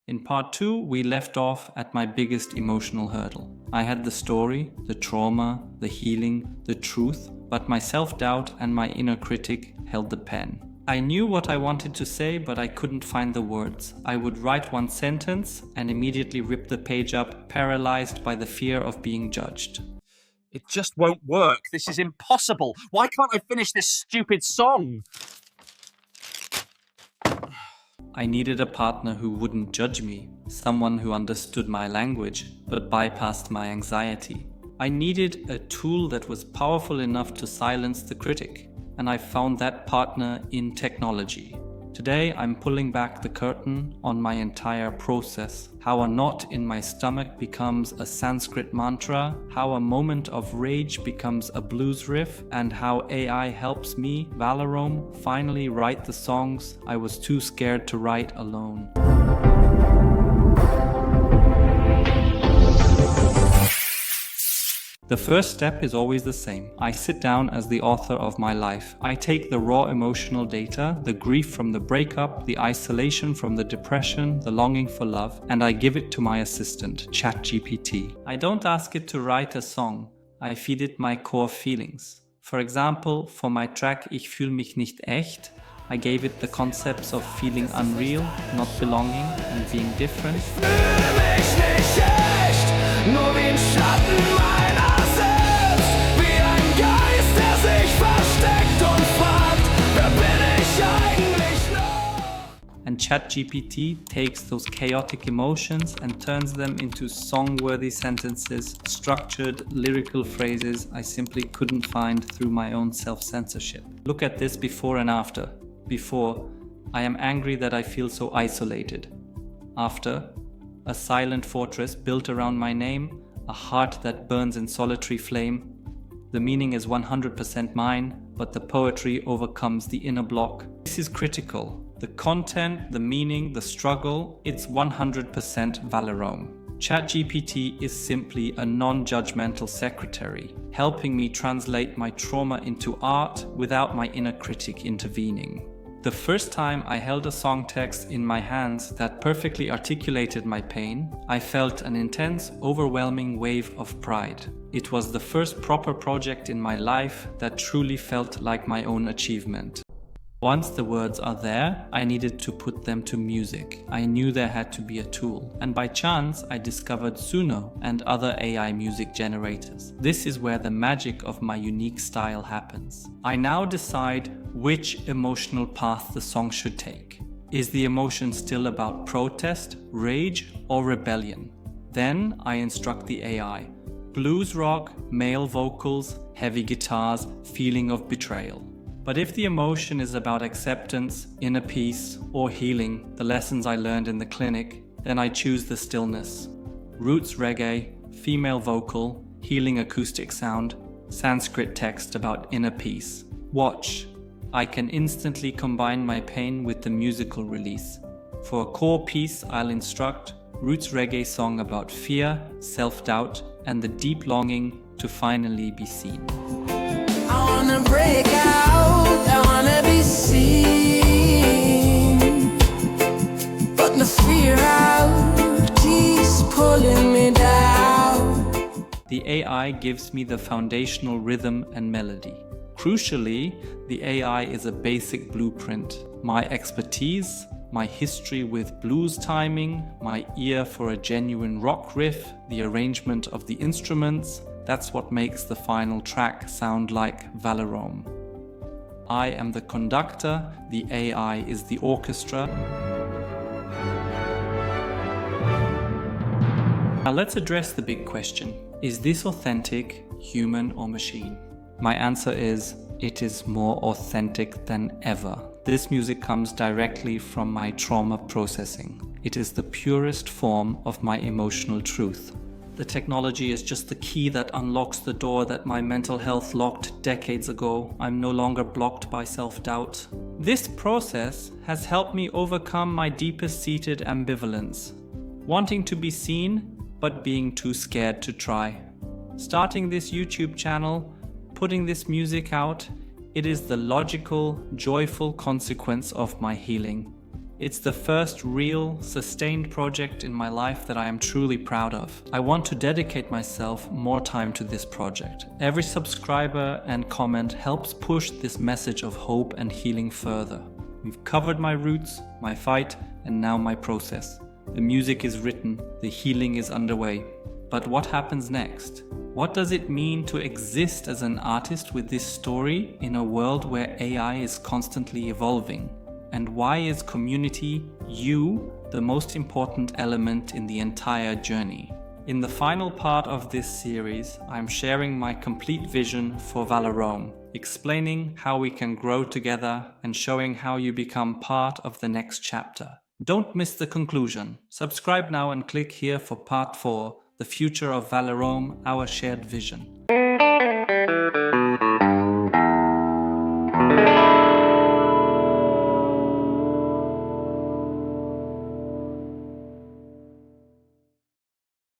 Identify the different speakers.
Speaker 1: In part 2, we left off at my biggest emotional hurdle. I had the story, the trauma, the healing, the truth, but my self-doubt and my inner critic held the pen. I knew what I wanted to say, but I couldn't find the words. I would write one sentence and immediately rip the page up, paralyzed by the fear of being judged.
Speaker 2: It just won't work. This is impossible. Why can't I finish this stupid song?
Speaker 1: I needed a partner who wouldn't judge me, someone who understood my language but bypassed my anxiety. I needed a tool that was powerful enough to silence the critic, and I found that partner in technology. Today I'm pulling back the curtain on my entire process, how a knot in my stomach becomes a Sanskrit mantra, how a moment of rage becomes a blues riff, and how AI helps me, Valerome, finally write the songs I was too scared to write alone. The first step is always the same. I sit down as the author of my life. I take the raw emotional data, the grief from the breakup, the isolation from the depression, the longing for love, and I give it to my assistant, ChatGPT. I don't ask it to write a song. I feed it my core feelings. For example, for my track Ich fühl mich nicht echt, I gave it the concepts of feeling unreal, not belonging, and being different.
Speaker 3: Fühle mich nicht echt, nur wie ein Schatten meiner selbst, wie ein Geist, der sich versteckt und fragt, wer bin ich eigentlich noch?
Speaker 1: And ChatGPT takes those chaotic emotions and turns them into song-worthy sentences, structured lyrical phrases I simply couldn't find through my own self-censorship. Look at this before and after. Before, I am angry that I feel so isolated. After, a silent fortress built around my name, a heart that burns in solitary flame. The meaning is 100% mine, but the poetry overcomes the inner block. This is critical. The content, the meaning, the struggle, it's 100% Valerome. ChatGPT is simply a non-judgmental secretary, helping me translate my trauma into art without my inner critic intervening. The first time I held a song text in my hands that perfectly articulated my pain, I felt an intense, overwhelming wave of pride. It was the first proper project in my life that truly felt like my own achievement. Once the words are there, I needed to put them to music. I knew there had to be a tool, and by chance I discovered Suno and other AI music generators. This is where the magic of my unique style happens. I now decide which emotional path the song should take. Is the emotion still about protest, rage, or rebellion? Then I instruct the AI. Blues rock, male vocals, heavy guitars, feeling of betrayal. But if the emotion is about acceptance, inner peace, or healing, the lessons I learned in the clinic, then I choose the stillness. Roots Reggae, female vocal, healing acoustic sound, Sanskrit text about inner peace. Watch. I can instantly combine my pain with the musical release. For a core piece, I'll instruct Roots Reggae song about fear, self-doubt, and the deep longing to finally be seen.
Speaker 3: I wanna break out, I wanna be seen, but the fear out keeps pulling me down.
Speaker 1: The AI gives me the foundational rhythm and melody. Crucially, the AI is a basic blueprint. My expertise, my history with blues timing, my ear for a genuine rock riff, the arrangement of the instruments, that's what makes the final track sound like Valerome. I am the conductor, the AI is the orchestra. Now let's address the big question. Is this authentic, human or machine? My answer is, it is more authentic than ever. This music comes directly from my trauma processing. It is the purest form of my emotional truth. The technology is just the key that unlocks the door that my mental health locked decades ago. I'm no longer blocked by self-doubt. This process has helped me overcome my deepest seated ambivalence. Wanting to be seen, but being too scared to try. Starting this YouTube channel, putting this music out, it is the logical, joyful consequence of my healing. It's the first real, sustained project in my life that I am truly proud of. I want to dedicate myself more time to this project. Every subscriber and comment helps push this message of hope and healing further. We've covered my roots, my fight, and now my process. The music is written, the healing is underway. But what happens next? What does it mean to exist as an artist with this story in a world where AI is constantly evolving? And why is community, you, the most important element in the entire journey? In the final part of this series, I'm sharing my complete vision for Valerome, explaining how we can grow together and showing how you become part of the next chapter. Don't miss the conclusion. Subscribe now and click here for part 4, The Future of Valerome, Our Shared Vision.